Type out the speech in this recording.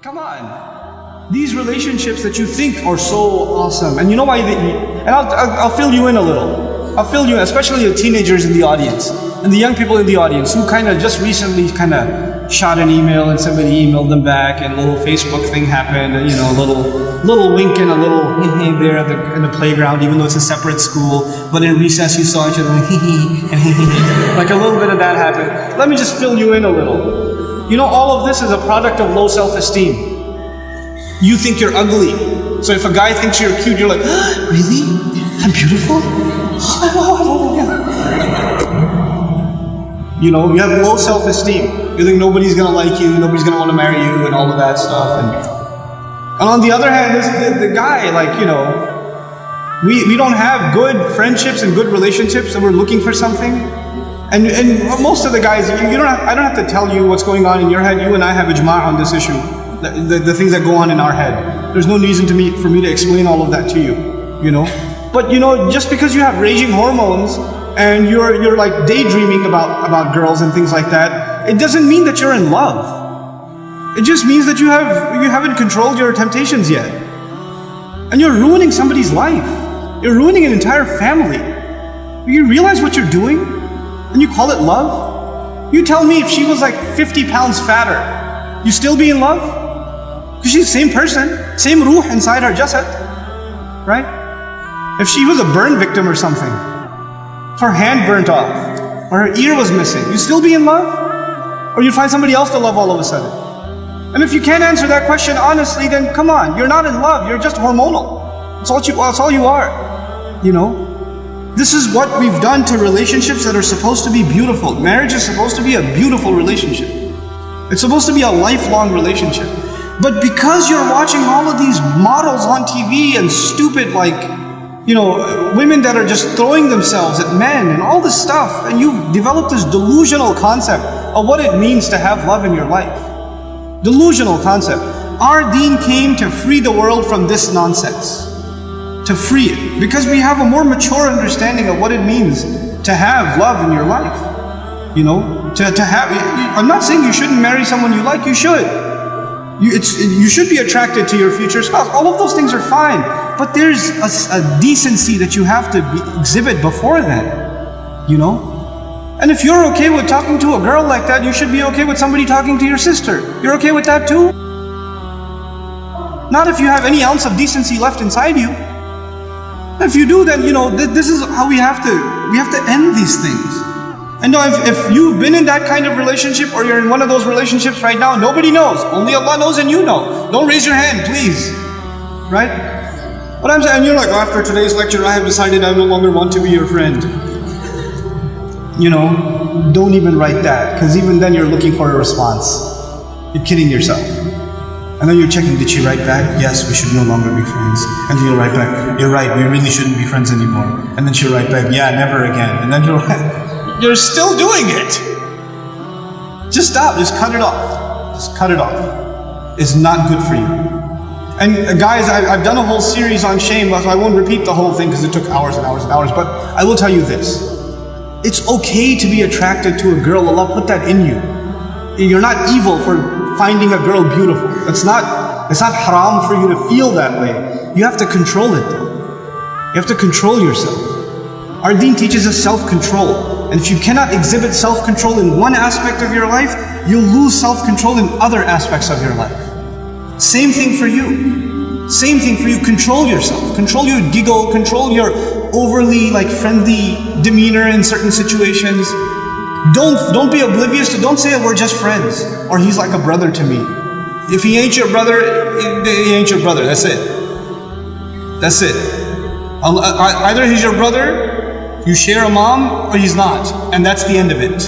Come on. These relationships that you think are so awesome, and you know why? And I'll fill you in a little. I'll fill you in, especially the teenagers in the audience and the young people in the audience who kind of just recently kind of shot an email and somebody emailed them back, and a little Facebook thing happened, and a little wink and a little hee there in the playground, even though it's a separate school. But in recess, you saw each other like hee and hee, like a little bit of that happened. Let me just fill you in a little. All of this is a product of low self-esteem. You think you're ugly. So if a guy thinks you're cute, you're like, really? I'm beautiful? You have low self-esteem. You think nobody's gonna like you, nobody's gonna want to marry you, and all of that stuff. And on the other hand, the guy, we don't have good friendships and good relationships, and we're looking for something. And most of the guys, I don't have to tell you what's going on in your head. You and I have ijma' on this issue. The things that go on in our head. There's no reason for me to explain all of that to you. But just because you have raging hormones and you're like daydreaming about girls and things like that, it doesn't mean that you're in love. It just means that you haven't controlled your temptations yet. And you're ruining somebody's life. You're ruining an entire family. You realize what you're doing? And you call it love? You tell me, if she was like 50 pounds fatter, you still be in love? Because she's the same person, same ruh inside her jasad, right? If she was a burn victim or something, if her hand burnt off, or her ear was missing, you still be in love? Or you find somebody else to love all of a sudden? And if you can't answer that question honestly, then come on, you're not in love, you're just hormonal. That's all you are, This is what we've done to relationships that are supposed to be beautiful. Marriage is supposed to be a beautiful relationship. It's supposed to be a lifelong relationship. But because you're watching all of these models on TV and stupid women that are just throwing themselves at men and all this stuff, and you've developed this delusional concept of what it means to have love in your life. Delusional concept. Our deen came to free the world from this nonsense. To free it, because we have a more mature understanding of what it means to have love in your life. To have. I'm not saying you shouldn't marry someone you like. You should. You should be attracted to your future spouse. All of those things are fine, but there's a decency that you have to exhibit before then. And if you're okay with talking to a girl like that, you should be okay with somebody talking to your sister. You're okay with that too? Not if you have any ounce of decency left inside you. If you do, then this is how we have to end these things. And if you've been in that kind of relationship, or you're in one of those relationships right now, nobody knows. Only Allah knows, and you know. Don't raise your hand, please. Right? But I'm saying, you're like, after today's lecture, I have decided I no longer want to be your friend. Don't even write that, because even then you're looking for a response. You're kidding yourself. And then you're checking, did she write back? Yes, we should no longer be friends. And then you'll write back, you're right, we really shouldn't be friends anymore. And then she'll write back, yeah, never again. And then you're still doing it. Just stop, just cut it off. Just cut it off. It's not good for you. And guys, I've done a whole series on shame, so I won't repeat the whole thing because it took hours and hours and hours, but I will tell you this. It's okay to be attracted to a girl. Allah put that in you. You're not evil for finding a girl beautiful. It's not haram for you to feel that way. You have to control it though. You have to control yourself. Our deen teaches us self-control. And if you cannot exhibit self-control in one aspect of your life, you'll lose self-control in other aspects of your life. Same thing for you. Same thing for you. Control yourself. Control your giggle. Control your overly friendly demeanor in certain situations. Don't be oblivious to, don't say we're just friends, or he's like a brother to me. If he ain't your brother, he ain't your brother. That's it. That's it. Either he's your brother, you share a mom, or he's not. And that's the end of it.